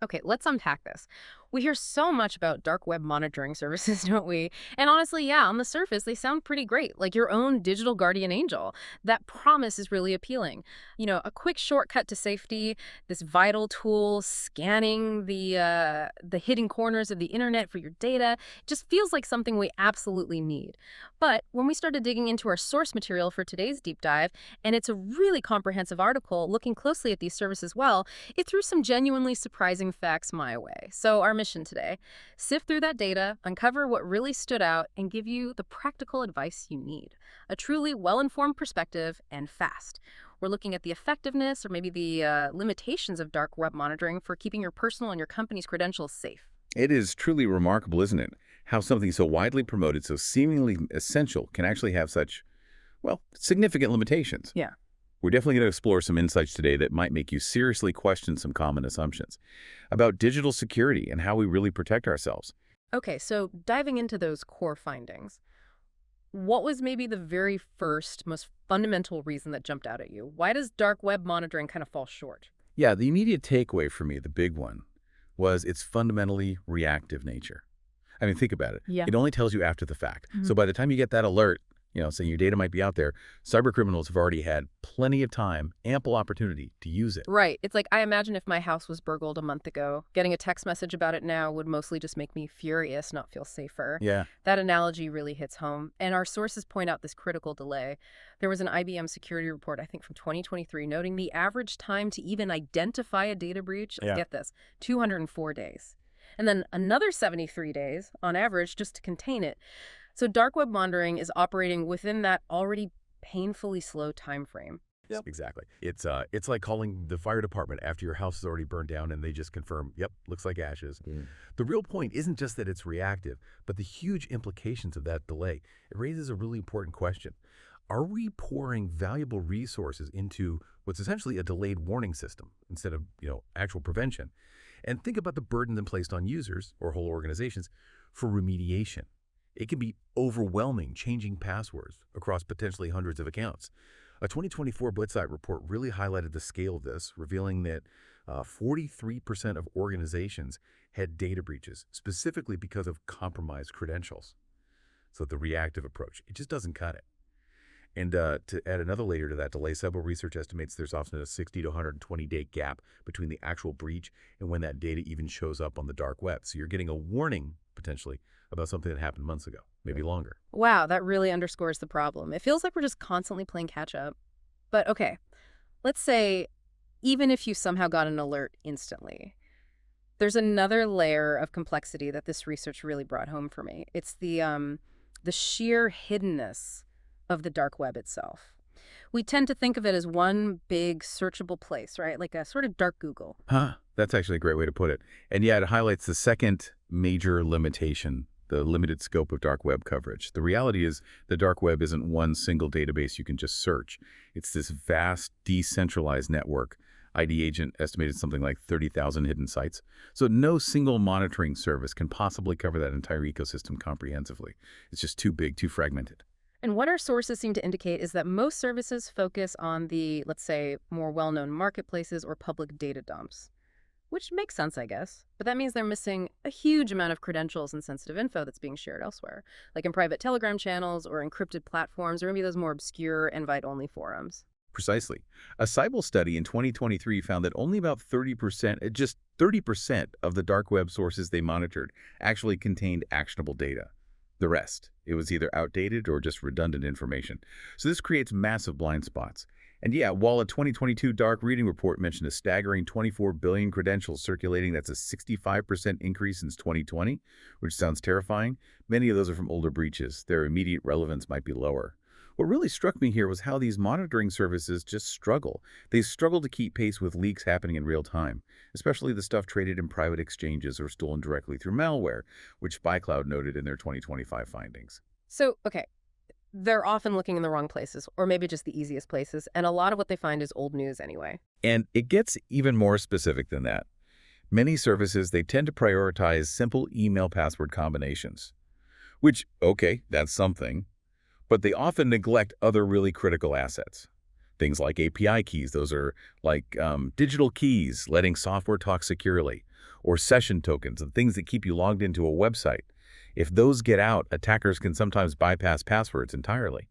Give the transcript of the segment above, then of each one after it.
Okay, let's unpack this. We hear so much about dark web monitoring services, don't we? And honestly, yeah, on the surface, they sound pretty great, like your own digital guardian angel. That promise is really appealing. A quick shortcut to safety, this vital tool scanning the hidden corners of the internet for your data, just feels like something we absolutely need. But when we started digging into our source material for today's deep dive, and it's a really comprehensive article looking closely at these services well, it threw some genuinely surprising facts my way. So our mission today, sift through that data, uncover what really stood out, and give you the practical advice you need. A truly well-informed perspective and fast. We're looking at the effectiveness or maybe the limitations of dark web monitoring for keeping your personal and your company's credentials safe. It is truly remarkable, isn't it? How something so widely promoted, so seemingly essential, can actually have such, well, significant limitations. Yeah. We're definitely going to explore some insights today that might make you seriously question some common assumptions about digital security and how we really protect ourselves. Okay, so diving into those core findings, what was maybe the very first, most fundamental reason that jumped out at you? Why does dark web monitoring kind of fall short? Yeah, the immediate takeaway for me, the big one, was its fundamentally reactive nature. I mean, think about it. Yeah. It only tells you after the fact. Mhm. So by the time you get that alert, saying your data might be out there, cyber criminals have already had plenty of time, ample opportunity to use it. Right. It's like I imagine if my house was burgled a month ago, getting a text message about it now would mostly just make me furious, not feel safer. Yeah. That analogy really hits home. And our sources point out this critical delay. There was an IBM security report, I think from 2023, noting the average time to even identify a data breach, Yeah. get this, 204 days. And then another 73 days on average just to contain it. So dark web monitoring is operating within that already painfully slow time frame. Yep. Exactly. It's like calling the fire department after your house is already burned down and they just confirm, yep, looks like ashes. The real point isn't just that it's reactive, but the huge implications of that delay. It raises a really important question. Are we pouring valuable resources into what's essentially a delayed warning system instead of, actual prevention? And think about the burden then placed on users or whole organizations for remediation. It can be overwhelming changing passwords across potentially hundreds of accounts. A 2024 Blitzite report really highlighted the scale of this, revealing that 43% of organizations had data breaches, specifically because of compromised credentials. So the reactive approach, it just doesn't cut it. And to add another layer to that delay, several research estimates there's often a 60 to 120-day gap between the actual breach and when that data even shows up on the dark web. So you're getting a warning, potentially, about something that happened months ago, maybe longer. Wow, that really underscores the problem. It feels like we're just constantly playing catch up. But okay, let's say even if you somehow got an alert instantly, there's another layer of complexity that this research really brought home for me. It's the sheer hiddenness of the dark web itself. We tend to think of it as one big searchable place, right? Like a sort of dark Google. Huh. That's actually a great way to put it. And yeah, it highlights the second major limitation, the limited scope of dark web coverage. The reality is the dark web isn't one single database you can just search. It's this vast, decentralized network. ID Agent estimated something like 30,000 hidden sites. So no single monitoring service can possibly cover that entire ecosystem comprehensively. It's just too big, too fragmented. And what our sources seem to indicate is that most services focus on the, let's say, more well-known marketplaces or public data dumps. Which makes sense, I guess. But that means they're missing a huge amount of credentials and sensitive info that's being shared elsewhere, like in private Telegram channels or encrypted platforms or maybe those more obscure invite-only forums. Precisely. A Cyber study in 2023 found that only about 30%, just 30% of the dark web sources they monitored actually contained actionable data. The rest, it was either outdated or just redundant information. So this creates massive blind spots. And yeah, while a 2022 Dark Reading report mentioned a staggering 24 billion credentials circulating, that's a 65% increase since 2020, which sounds terrifying. Many of those are from older breaches. Their immediate relevance might be lower. What really struck me here was how these monitoring services just struggle. They struggle to keep pace with leaks happening in real time, especially the stuff traded in private exchanges or stolen directly through malware, which SpyCloud noted in their 2025 findings. So, okay, they're often looking in the wrong places, or maybe just the easiest places, and a lot of what they find is old news anyway. And it gets even more specific than that. Many services, they tend to prioritize simple email password combinations, which, okay, that's something, but they often neglect other really critical assets. Things like API keys, those are like digital keys, letting software talk securely, or session tokens and things that keep you logged into a website. If those get out, attackers can sometimes bypass passwords entirely.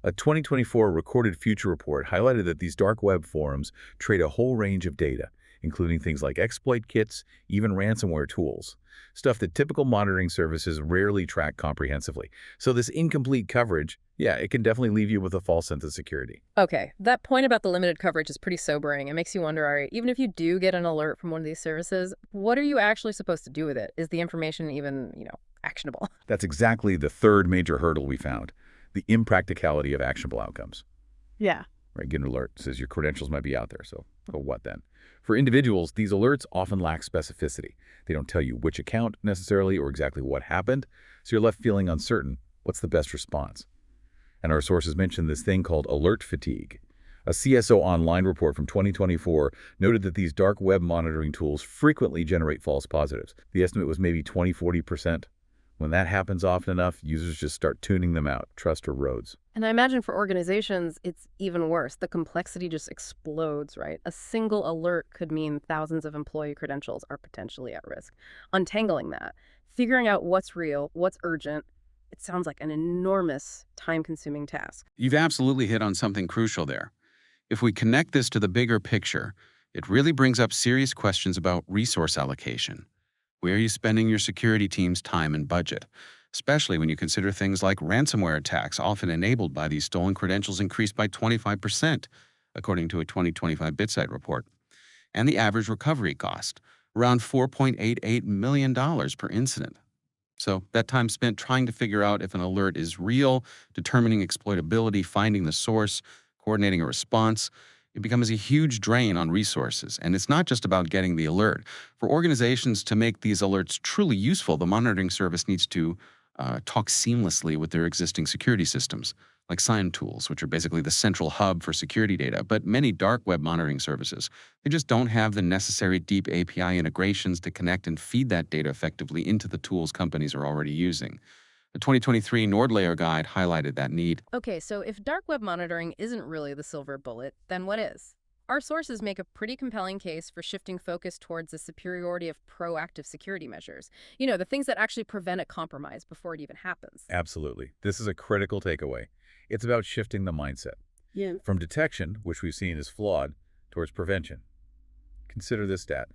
A 2024 Recorded Future report highlighted that these dark web forums trade a whole range of data, including things like exploit kits, even ransomware tools, stuff that typical monitoring services rarely track comprehensively. So this incomplete coverage, yeah, it can definitely leave you with a false sense of security. Okay, that point about the limited coverage is pretty sobering. It makes you wonder, all right, even if you do get an alert from one of these services, what are you actually supposed to do with it? Is the information even, actionable? That's exactly the third major hurdle we found, the impracticality of actionable outcomes. Yeah. Right, get an alert, says your credentials might be out there, so what then? For individuals, these alerts often lack specificity. They don't tell you which account necessarily or exactly what happened, so you're left feeling uncertain. What's the best response? And our sources mentioned this thing called alert fatigue. A CSO Online report from 2024 noted that these dark web monitoring tools frequently generate false positives. The estimate was maybe 20–40%. When that happens often enough, users just start tuning them out. Trust erodes. And I imagine for organizations, it's even worse. The complexity just explodes, right? A single alert could mean thousands of employee credentials are potentially at risk. Untangling that, figuring out what's real, what's urgent, it sounds like an enormous time-consuming task. You've absolutely hit on something crucial there. If we connect this to the bigger picture, it really brings up serious questions about resource allocation. Where are you spending your security team's time and budget? Especially when you consider things like ransomware attacks, often enabled by these stolen credentials, increased by 25%, according to a 2025 BitSite report. And the average recovery cost, around $4.88 million per incident. So that time spent trying to figure out if an alert is real, determining exploitability, finding the source, coordinating a response, it becomes a huge drain on resources. And it's not just about getting the alert. For organizations to make these alerts truly useful, the monitoring service needs to talk seamlessly with their existing security systems, like SIEM tools, which are basically the central hub for security data. But many dark web monitoring services, they just don't have the necessary deep API integrations to connect and feed that data effectively into the tools companies are already using. The 2023 NordLayer Guide highlighted that need. Okay, so if dark web monitoring isn't really the silver bullet, then what is? Our sources make a pretty compelling case for shifting focus towards the superiority of proactive security measures. The things that actually prevent a compromise before it even happens. Absolutely. This is a critical takeaway. It's about shifting the mindset. Yeah. From detection, which we've seen is flawed, towards prevention. Consider this stat.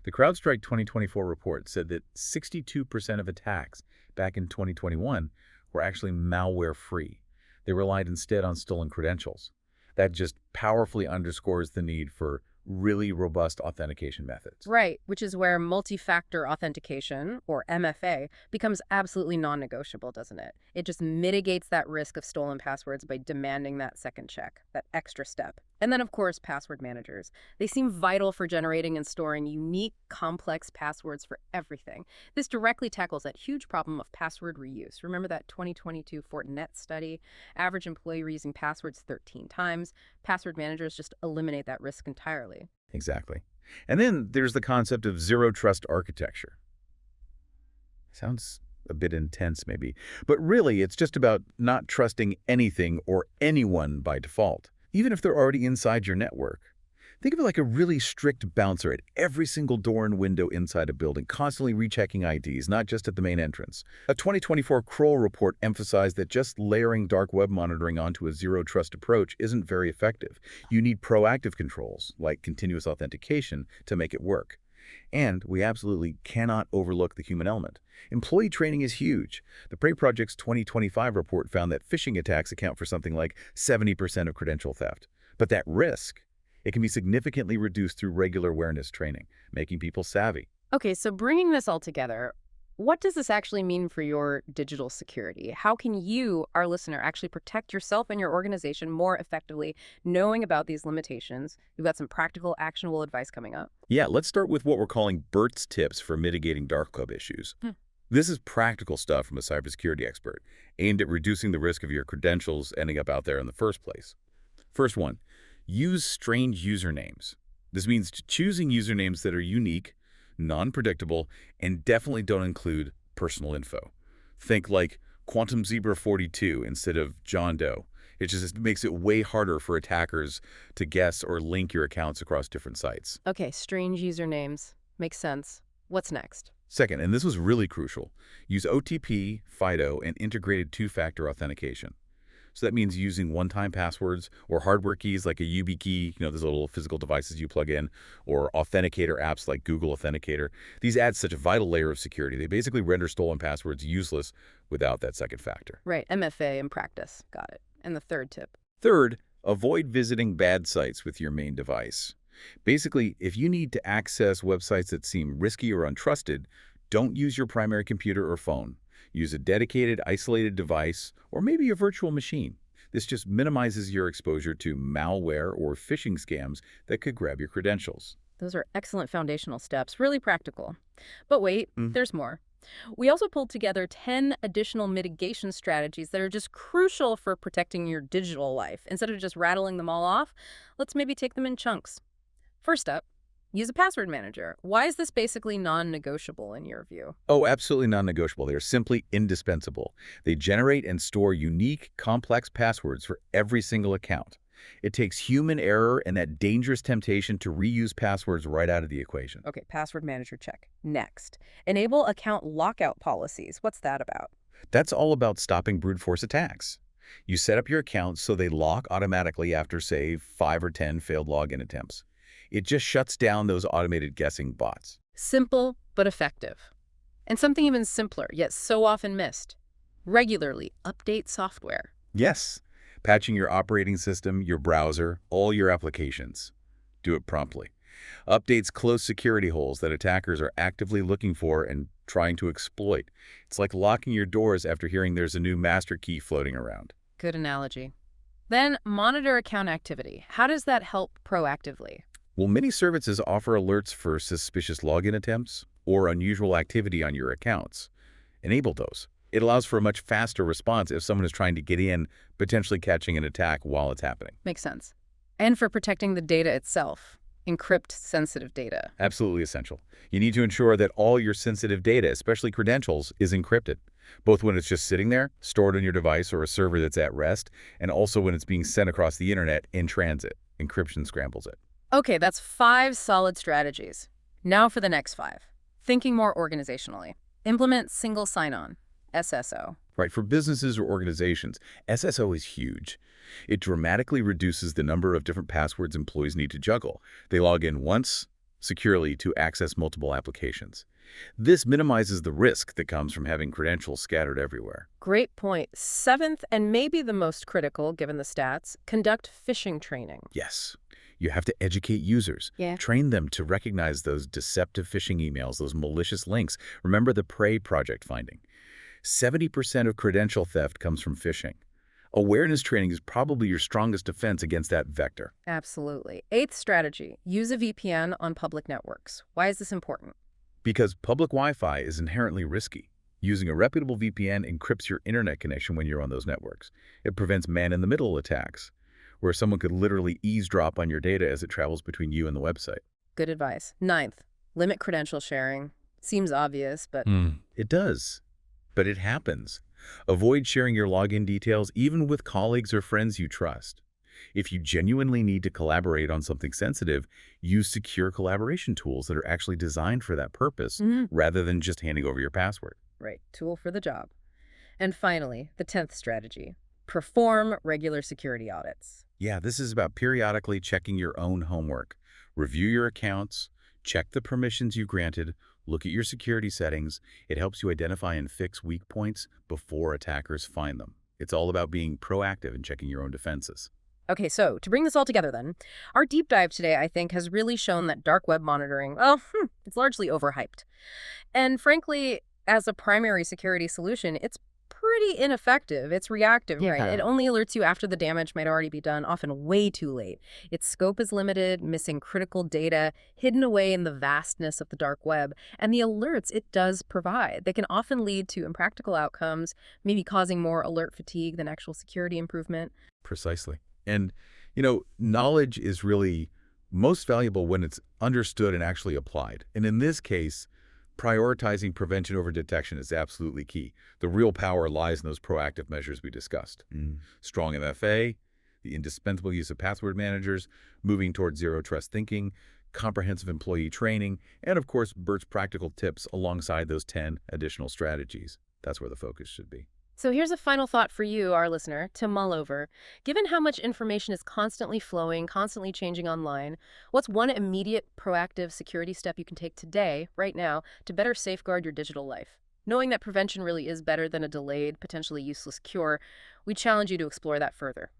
The CrowdStrike 2024 report said that 62% of attacks back in 2021 were actually malware-free. They relied instead on stolen credentials. That just powerfully underscores the need for really robust authentication methods. Right, which is where multi-factor authentication, or MFA, becomes absolutely non-negotiable, doesn't it? It just mitigates that risk of stolen passwords by demanding that second check, that extra step. And then, of course, password managers. They seem vital for generating and storing unique, complex passwords for everything. This directly tackles that huge problem of password reuse. Remember that 2022 Fortinet study? Average employee reusing passwords 13 times. Password managers just eliminate that risk entirely. Exactly. And then there's the concept of zero trust architecture. Sounds a bit intense maybe, but really it's just about not trusting anything or anyone by default, even if they're already inside your network. Think of it like a really strict bouncer at every single door and window inside a building, constantly rechecking IDs, not just at the main entrance. A 2024 Kroll report emphasized that just layering dark web monitoring onto a zero-trust approach isn't very effective. You need proactive controls, like continuous authentication, to make it work. And we absolutely cannot overlook the human element. Employee training is huge. The Prey Project's 2025 report found that phishing attacks account for something like 70% of credential theft. But that risk, it can be significantly reduced through regular awareness training, making people savvy. Okay, so bringing this all together, what does this actually mean for your digital security? How can you, our listener, actually protect yourself and your organization more effectively, knowing about these limitations? We've got some practical, actionable advice coming up. Yeah, let's start with what we're calling Bert's tips for mitigating dark web issues. This is practical stuff from a cybersecurity expert, aimed at reducing the risk of your credentials ending up out there in the first place. First one, use strange usernames. This means choosing usernames that are unique, non-predictable, and definitely don't include personal info. Think like Quantum Zebra 42 instead of John Doe. It just makes it way harder for attackers to guess or link your accounts across different sites. Okay, strange usernames. Makes sense. What's next? Second, and this was really crucial, use OTP, FIDO, and integrated two-factor authentication. So that means using one-time passwords or hardware keys like a YubiKey, those little physical devices you plug in, or authenticator apps like Google Authenticator. These add such a vital layer of security. They basically render stolen passwords useless without that second factor. Right, MFA in practice. Got it. And the third tip? Third, avoid visiting bad sites with your main device. Basically, if you need to access websites that seem risky or untrusted, don't use your primary computer or phone. Use a dedicated, isolated device, or maybe a virtual machine. This just minimizes your exposure to malware or phishing scams that could grab your credentials. Those are excellent foundational steps, really practical. But wait, there's more. We also pulled together 10 additional mitigation strategies that are just crucial for protecting your digital life. Instead of just rattling them all off, let's maybe take them in chunks. First up, use a password manager. Why is this basically non-negotiable in your view? Oh, absolutely non-negotiable. They are simply indispensable. They generate and store unique, complex passwords for every single account. It takes human error and that dangerous temptation to reuse passwords right out of the equation. Okay, password manager check. Next, enable account lockout policies. What's that about? That's all about stopping brute force attacks. You set up your accounts so they lock automatically after, say, 5 or 10 failed login attempts. It just shuts down those automated guessing bots. Simple, but effective. And something even simpler, yet so often missed. Regularly update software. Yes, patching your operating system, your browser, all your applications. Do it promptly. Updates close security holes that attackers are actively looking for and trying to exploit. It's like locking your doors after hearing there's a new master key floating around. Good analogy. Then monitor account activity. How does that help proactively? Well, many services offer alerts for suspicious login attempts or unusual activity on your accounts. Enable those. It allows for a much faster response if someone is trying to get in, potentially catching an attack while it's happening. Makes sense. And for protecting the data itself. Encrypt sensitive data. Absolutely essential. You need to ensure that all your sensitive data, especially credentials, is encrypted, both when it's just sitting there, stored on your device or a server that's at rest, and also when it's being sent across the internet in transit. Encryption scrambles it. Okay, that's 5 solid strategies. Now for the next 5. Thinking more organizationally. Implement single sign-on, SSO. Right, for businesses or organizations, SSO is huge. It dramatically reduces the number of different passwords employees need to juggle. They log in once, securely, to access multiple applications. This minimizes the risk that comes from having credentials scattered everywhere. Great point. 7th, and maybe the most critical given the stats, conduct phishing training. Yes. You have to educate users. Yeah. Train them to recognize those deceptive phishing emails, those malicious links. Remember the Prey project finding. 70% of credential theft comes from phishing. Awareness training is probably your strongest defense against that vector. Absolutely. 8th strategy, use a VPN on public networks. Why is this important? Because public Wi-Fi is inherently risky. Using a reputable VPN encrypts your internet connection when you're on those networks. It prevents man-in-the-middle attacks, where someone could literally eavesdrop on your data as it travels between you and the website. Good advice. 9th, limit credential sharing. Seems obvious, but... It does, but it happens. Avoid sharing your login details even with colleagues or friends you trust. If you genuinely need to collaborate on something sensitive, use secure collaboration tools that are actually designed for that purpose, rather than just handing over your password. Right, tool for the job. And finally, the 10th strategy, perform regular security audits. Yeah, this is about periodically checking your own homework. Review your accounts, check the permissions you granted, look at your security settings. It helps you identify and fix weak points before attackers find them. It's all about being proactive and checking your own defenses. Okay, so to bring this all together then, our deep dive today, I think, has really shown that dark web monitoring, well, it's largely overhyped. And frankly, as a primary security solution, it's pretty ineffective. It's reactive, right? It only alerts you after the damage might already be done, often way too late. Its scope is limited, missing critical data, hidden away in the vastness of the dark web. And the alerts it does provide, they can often lead to impractical outcomes, maybe causing more alert fatigue than actual security improvement. Precisely. And, knowledge is really most valuable when it's understood and actually applied. And in this case, prioritizing prevention over detection is absolutely key. The real power lies in those proactive measures we discussed. Strong MFA, the indispensable use of password managers, moving towards zero trust thinking, comprehensive employee training, and of course, Bert's practical tips alongside those 10 additional strategies. That's where the focus should be. So here's a final thought for you, our listener, to mull over. Given how much information is constantly flowing, constantly changing online, what's one immediate proactive security step you can take today, right now, to better safeguard your digital life? Knowing that prevention really is better than a delayed, potentially useless cure, we challenge you to explore that further.